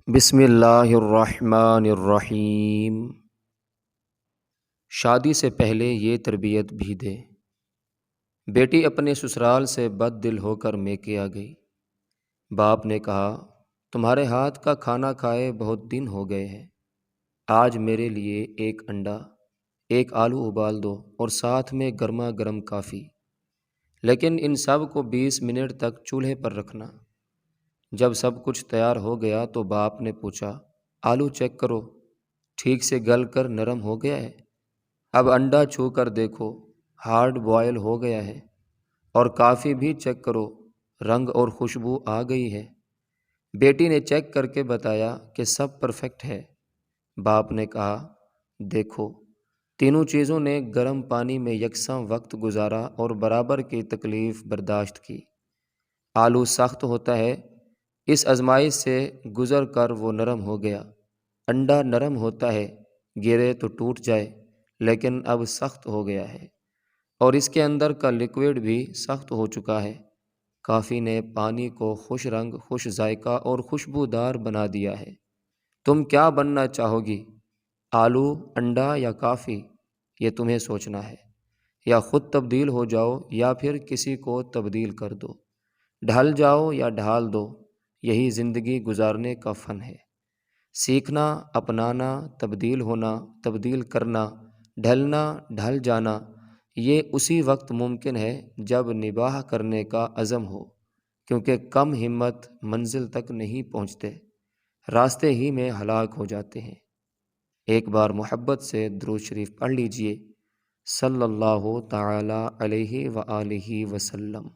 بسم اللہ الرحمن الرحیم۔ شادی سے پہلے یہ تربیت بھی دے۔ بیٹی اپنے سسرال سے بد دل ہو کر میکے آ گئی۔ باپ نے کہا، تمہارے ہاتھ کا کھانا کھائے بہت دن ہو گئے ہیں، آج میرے لیے ایک انڈا، ایک آلو ابال دو اور ساتھ میں گرما گرم کافی، لیکن ان سب کو 20 منٹ تک چولہے پر رکھنا۔ جب سب کچھ تیار ہو گیا تو باپ نے پوچھا، آلو چیک کرو، ٹھیک سے گل کر نرم ہو گیا ہے؟ اب انڈا چھو کر دیکھو، ہارڈ بوائل ہو گیا ہے، اور کافی بھی چیک کرو، رنگ اور خوشبو آ گئی ہے۔ بیٹی نے چیک کر کے بتایا کہ سب پرفیکٹ ہے۔ باپ نے کہا، دیکھو، تینوں چیزوں نے گرم پانی میں یکساں وقت گزارا اور برابر کی تکلیف برداشت کی۔ آلو سخت ہوتا ہے، اس آزمائش سے گزر کر وہ نرم ہو گیا۔ انڈا نرم ہوتا ہے، گرے تو ٹوٹ جائے، لیکن اب سخت ہو گیا ہے، اور اس کے اندر کا لکوڈ بھی سخت ہو چکا ہے۔ کافی نے پانی کو خوش رنگ، خوش ذائقہ اور خوشبودار بنا دیا ہے۔ تم کیا بننا چاہو گی؟ آلو، انڈا یا کافی؟ یہ تمہیں سوچنا ہے۔ یا خود تبدیل ہو جاؤ یا پھر کسی کو تبدیل کر دو۔ ڈھل جاؤ یا ڈھال دو، یہی زندگی گزارنے کا فن ہے۔ سیکھنا، اپنانا، تبدیل ہونا، تبدیل کرنا، ڈھلنا، ڈھل جانا، یہ اسی وقت ممکن ہے جب نباہ کرنے کا عزم ہو، کیونکہ کم ہمت منزل تک نہیں پہنچتے، راستے ہی میں ہلاک ہو جاتے ہیں۔ ایک بار محبت سے درود شریف پڑھ لیجئے، صلی اللہ تعالی علیہ وآلہ وسلم۔